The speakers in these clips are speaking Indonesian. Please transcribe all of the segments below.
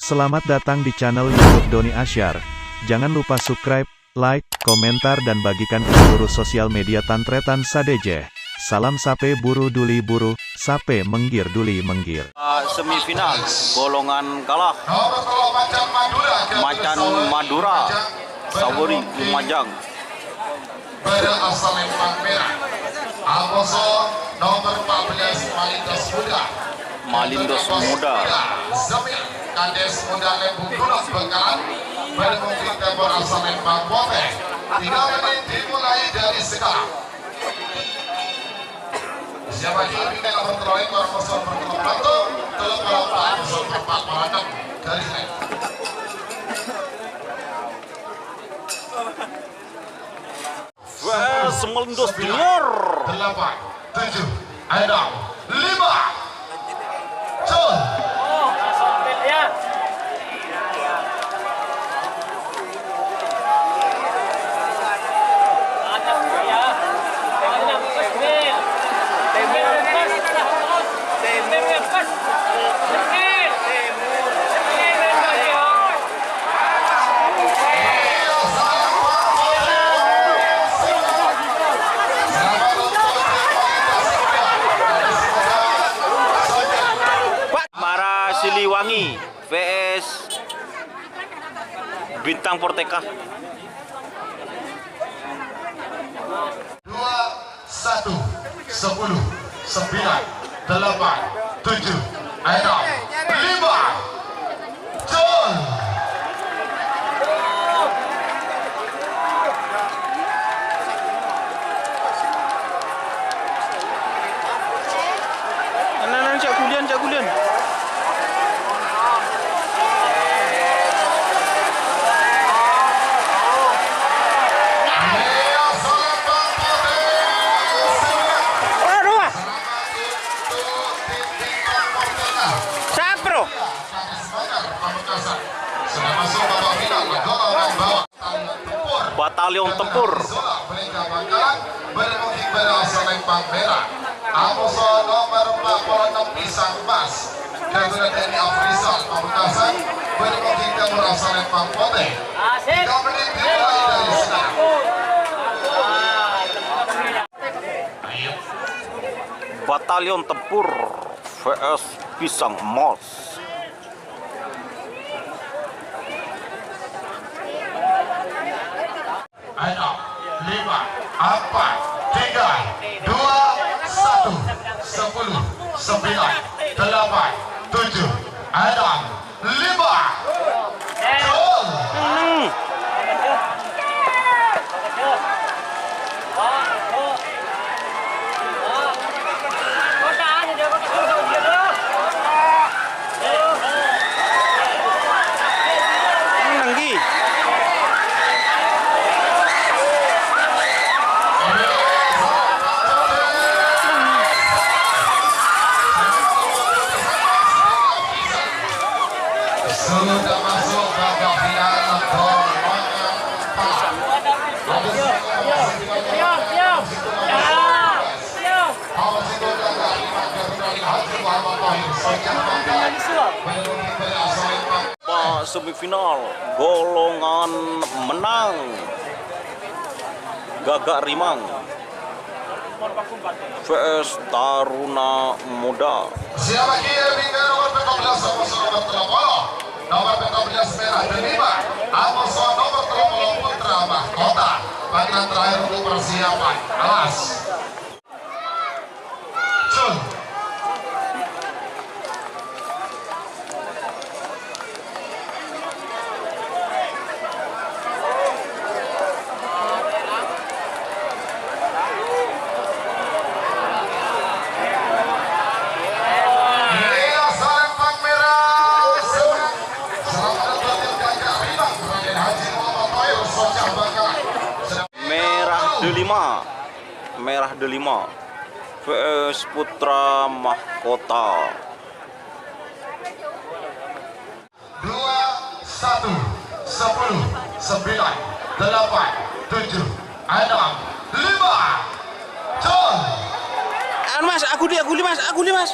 Selamat datang di channel YouTube Doni Asyar. Jangan lupa subscribe, like, komentar dan bagikan ke seluruh sosial media Tantretan Sadeje. Salam sape buru duli buru, sape menggir duli menggir. Semifinal golongan kalah Macan Madura Sawori Lumajang berasal Lempang Merah. Alboso nomor 14 Malindos Muda. Zamir Kades Muda Lembung Gunung Bengkalan bermungkin berasal Lempang Bote. 3 menit dimulai dari sekarang. Siapa yang ingin nomor terlain berpasal berkelompok telah berapa berkelompok malam dari lain. Semelindos Junior 8, 7, 6, 5. Col. Siliwangi vs Bintang Porteka. 2, 1, 10, 9, 8, 7, 6, 5. Col. Cak Gulian. Batalion Tempur bermungkin berasal Lempang Merah. Alboso nomor 46 Pisang Mas Ketua TNI Afrizal Pamekasan bermungkin berasal Lempang Bote. 3 menit dimulai dari sekarang. Batalion Tempur vs Pisang Mas. 5, 4, 3, 2, 1, 10, 9, 8, 7, 6, 5. Gol. Sudah masuk babak final golongan empat. Semifinal golongan menang Gagak Rimang vs Taruna Muda. Siapa kira bingkai nomor 14 nomor 30 nomor 14 Merah Delima Alboso nomor 30 Putra Mahkota. Bagian terakhir untuk persiapan alas. Cul. Merah Delima vs Putra Mahkota. 2, 1, 10, 9, 8, 7, 6, 5. Col. Mas, aku di mas.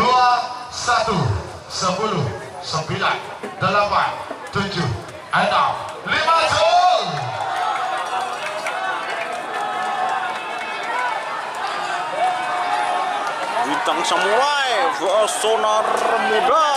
1, 10, 9, 8, 7, 6, 5, gol! Bintang Samurai vs Sonar Muda.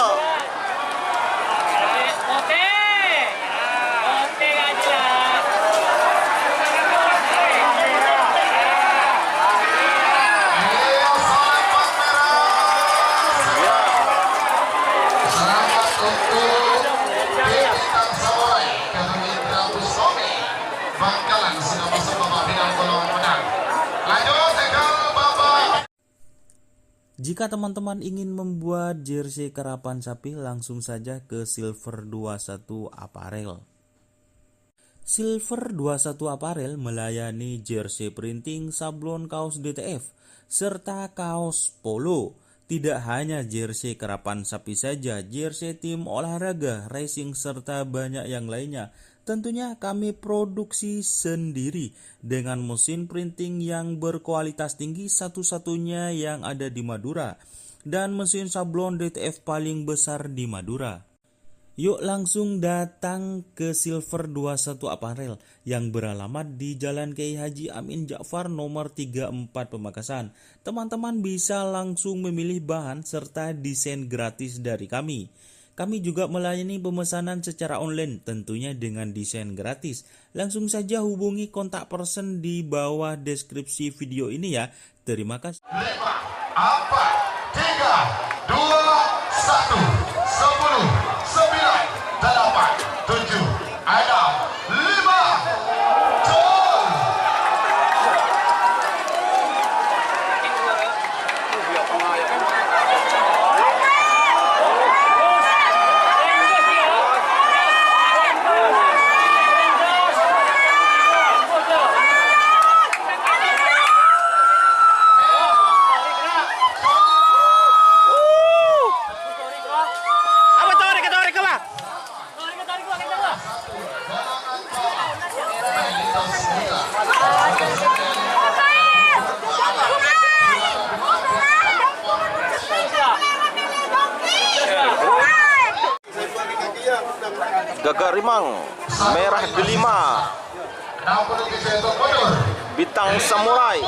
Bangkalan sudah masuk babak final golongan menang. Lanjut ke babak. Jika teman-teman ingin membuat jersey karapan sapi, langsung saja ke Silver 21 Apparel. Silver 21 Apparel melayani jersey printing, sablon kaos DTF, serta kaos polo. Tidak hanya jersey karapan sapi saja, jersey tim olahraga, racing, serta banyak yang lainnya. Tentunya kami produksi sendiri dengan mesin printing yang berkualitas tinggi, satu-satunya yang ada di Madura, dan mesin sablon DTF paling besar di Madura. Yuk langsung datang ke Silver 21 Apparel yang beralamat di Jalan Kiai Haji Amin Ja'far nomor 34 Pamekasan. Teman-teman bisa langsung memilih bahan serta desain gratis dari kami. Kami juga melayani pemesanan secara online, tentunya dengan desain gratis. Langsung saja hubungi kontak person di bawah deskripsi video ini ya. Terima kasih. 5, 4, 3, 2, 1, 10, 9, 8, 7, 6, 5, gol! Gagak Rimang merah delima. 67 mundur. Bintang Samurai.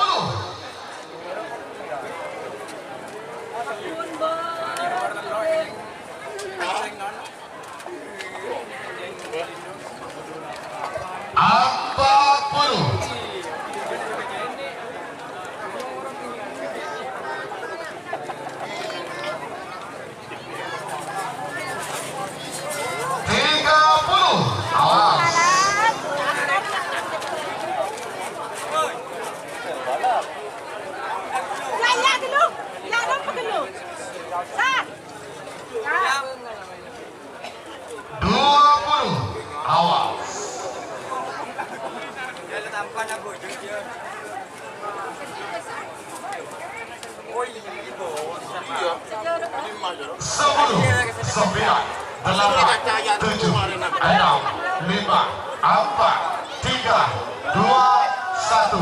Sepuluh, 9, 8, 7, 6, 5, 4, 3, 2, 1,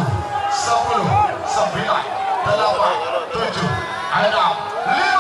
10, 9, 8, 7, 6, 5.